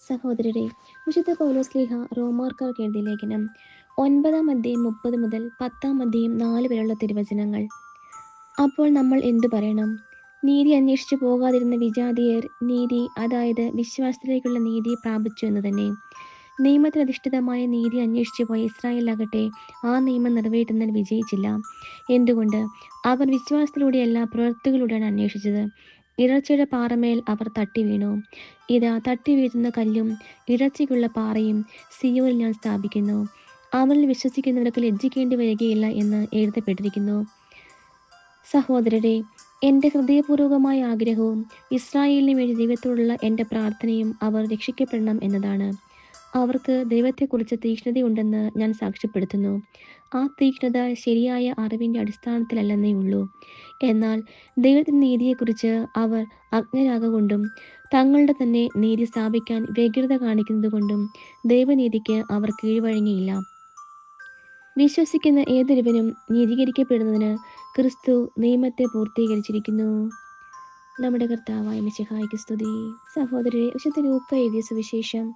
സഹോദരരെ, വിശുദ്ധ പൗലോസ്ലീഹ റോമാക്കാർക്ക് എഴുതിയ ലേഖനം 9-30 മുതൽ 10-4 വരെയുള്ള തിരുവചനങ്ങൾ. അപ്പോൾ നമ്മൾ എന്തു പറയണം? നീതി അന്വേഷിച്ചു പോകാതിരുന്ന വിജാതിയർ നീതി, അതായത് വിശ്വാസത്തിലേക്കുള്ള നീതി പ്രാപിച്ചു എന്ന് തന്നെ. നിയമത്തിനധിഷ്ഠിതമായ നീതി അന്വേഷിച്ചു പോയ ഇസ്രായേലാകട്ടെ ആ നിയമം നിറവേറ്റുന്നതിൽ വിജയിച്ചില്ല. എന്തുകൊണ്ട്? അവർ വിശ്വാസത്തിലൂടെയല്ല, പ്രവൃത്തികളിലൂടെയാണ് അന്വേഷിച്ചത്. ഇടർച്ചയുടെ പാറമേൽ അവർ തട്ടി വീണു. ഇതാ, തട്ടി വീഴുന്ന കല്ലും ഇടർച്ചയ്ക്കുള്ള പാറയും സിയോനിൽ ഞാൻ സ്ഥാപിക്കുന്നു. അവനിൽ വിശ്വസിക്കുന്നവർക്ക് ലജ്ജിക്കേണ്ടി വരികയില്ല എന്ന് എഴുതപ്പെട്ടിരിക്കുന്നു. സഹോദരരെ, എൻ്റെ ഹൃദയപൂർവകമായ ആഗ്രഹവും ഇസ്രായേലിന് വേണ്ടി ദൈവത്തോടുള്ള എൻ്റെ പ്രാർത്ഥനയും അവർ രക്ഷിക്കപ്പെടണം എന്നതാണ്. അവർക്ക് ദൈവത്തെക്കുറിച്ച് തീക്ഷ്ണതയുണ്ടെന്ന് ഞാൻ സാക്ഷ്യപ്പെടുത്തുന്നു. ആ തീക്ഷ്ണത ശരിയായ അറിവിൻ്റെ അടിസ്ഥാനത്തിലല്ലെന്നേ ഉള്ളൂ. എന്നാൽ ദൈവത്തിൻ്റെ നീതിയെക്കുറിച്ച് അവർ അജ്ഞരാകൊണ്ടും തങ്ങളുടെ തന്നെ നീതി സ്ഥാപിക്കാൻ വ്യഗ്രത കാണിക്കുന്നതുകൊണ്ടും ദൈവനീതിക്ക് അവർ കീഴ്വഴങ്ങിയില്ല. വിശ്വസിക്കുന്ന ഏതൊരുവനും നീതീകരിക്കപ്പെടുന്നതിന് ക്രിസ്തു നിയമത്തെ പൂർത്തീകരിച്ചിരിക്കുന്നു. നമ്മുടെ കർത്താവായ മിശിഹായ്ക്ക് സ്തുതി. സഹോദരരെ, വിശുദ്ധ ലൂക്ക എഴുതിയ സുവിശേഷം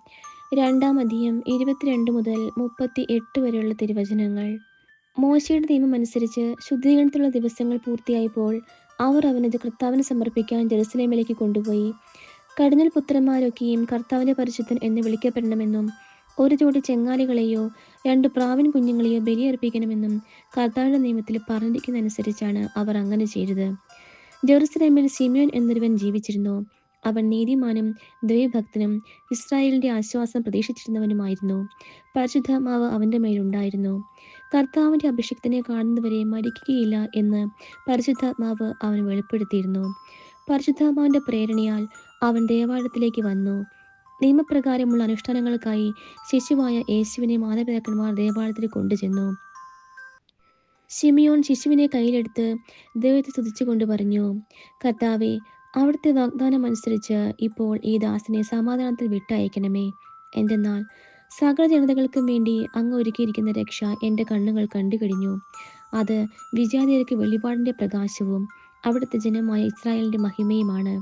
2-ാം അധ്യായം 22 മുതൽ 38 വരെയുള്ള തിരുവചനങ്ങൾ. മോശയുടെ നിയമം അനുസരിച്ച് ശുദ്ധീകരണത്തിലുള്ള ദിവസങ്ങൾ പൂർത്തിയായപ്പോൾ അവർ അവനത് കർത്താവിന് സമർപ്പിക്കാൻ ജെറുസലേമിലേക്ക് കൊണ്ടുപോയി. കടിഞ്ഞൂൽ പുത്രന്മാരൊക്കെയും കർത്താവിൻ്റെ പരിശുദ്ധൻ എന്ന് വിളിക്കപ്പെടണമെന്നും ഒരു ജോഡി ചെങ്ങാലികളെയോ 2 പ്രാവിൻ കുഞ്ഞുങ്ങളെയോ ബലിയർപ്പിക്കണമെന്നും കർത്താവിൻ്റെ നിയമത്തിൽ പറഞ്ഞിരിക്കുന്നതനുസരിച്ചാണ് അവർ അങ്ങനെ ചെയ്തത്. ജെറുസലേമിൽ ശിമിയോൻ എന്നൊരുവൻ ജീവിച്ചിരുന്നു. അവൻ നീതിമാനും ദൈവഭക്തനും ഇസ്രായേലിൻ്റെ ആശ്വാസം പ്രതീക്ഷിച്ചിരുന്നവനുമായിരുന്നു. പരിശുദ്ധാത്മാവ് അവൻ്റെ മേലുണ്ടായിരുന്നു. കർത്താവിൻ്റെ അഭിഷിക്തനെ കാണുന്നവരെ മരിക്കുകയില്ല എന്ന് പരിശുദ്ധാത്മാവ് അവന് വെളിപ്പെടുത്തിയിരുന്നു. പരിശുദ്ധാത്മാവിൻ്റെ പ്രേരണയാൽ അവൻ ദേവാലയത്തിലേക്ക് വന്നു. നിയമപ്രകാരമുള്ള അനുഷ്ഠാനങ്ങൾക്കായി ശിശുവായ യേശുവിനെ മാതാപിതാക്കന്മാർ ദേവാലയത്തിൽ കൊണ്ടുചെന്നു. ശിമിയോൻ ശിശുവിനെ കയ്യിലെടുത്ത് ദൈവത്തെ സ്തുതിച്ചുകൊണ്ട് പറഞ്ഞു, കർത്താവേ, അവിടുത്തെ വാഗ്ദാനം അനുസരിച്ച് ഇപ്പോൾ ഈ ദാസനെ സമാധാനത്തിൽ വിട്ടയക്കണമേ. എന്തെന്നാൽ സകല ജനതകൾക്കും വേണ്ടി അങ്ങ് ഒരുക്കിയിരിക്കുന്ന രക്ഷ എൻ്റെ കണ്ണുകൾ കണ്ടുകഴിഞ്ഞു. അത് വിജാതിയർക്ക് വെളിപാടിൻ്റെ പ്രകാശവും അവിടുത്തെ ജനമായ ഇസ്രായേലിൻ്റെ മഹിമയുമാണ്.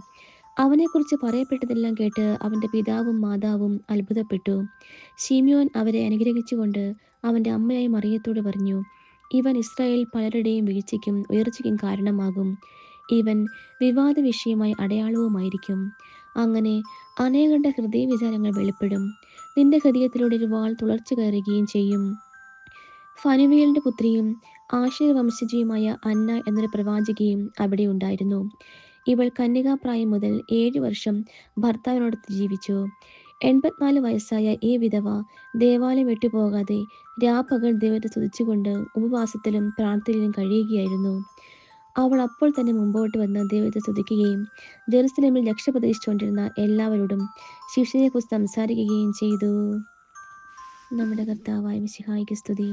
അവനെക്കുറിച്ച് പറയപ്പെട്ടതെല്ലാം കേട്ട് അവൻ്റെ പിതാവും മാതാവും അത്ഭുതപ്പെട്ടു. ശിമിയോൻ അവരെ അനുഗ്രഹിച്ചുകൊണ്ട് അവൻ്റെ അമ്മയായ മറിയത്തോട് പറഞ്ഞു, ഇവൻ ഇസ്രായേൽ പലരുടെയും വീഴ്ചയ്ക്കും ഉയർച്ചയ്ക്കും കാരണമാകും. ഇവൻ വിവാദ വിഷയമായ അടയാളവുമായിരിക്കും. അങ്ങനെ അനേകരുടെ ഹൃദയ വിചാരങ്ങൾ വെളിപ്പെടും. നിന്റെ ഹൃദയത്തിലൂടെ ഒരു വാൾ തുളർച്ചു കയറുകയും ചെയ്യും. ഫനുവേലിൻ്റെ പുത്രിയും ആശേർ വംശജയുമായ അന്ന എന്നൊരു പ്രവാചകിയും അവിടെ ഉണ്ടായിരുന്നു. ഇവൾ കന്യകാപ്രായം മുതൽ 7 വർഷം ഭർത്താവിനോടൊത്ത് ജീവിച്ചു. 84 വയസ്സായ ഈ വിധവ ദേവാലയം വിട്ടുപോകാതെ രാപ്പകൽ ദൈവത്തെ സ്തുതിച്ചുകൊണ്ട് ഉപവാസത്തിലും പ്രാർത്ഥനയിലും കഴിയുകയായിരുന്നു. അവൾ അപ്പോൾ തന്നെ മുമ്പോട്ട് വന്ന് ദൈവത്തെ സ്തുതിക്കുകയും ജെറുസലേമിൽ രക്ഷ പ്രതീക്ഷിച്ചുകൊണ്ടിരുന്ന എല്ലാവരോടും ശിഷ്യനെക്കുറിച്ച് സംസാരിക്കുകയും ചെയ്തു. നമ്മുടെ കർത്താവായ മിശിഹായ്ക്ക് സ്തുതി.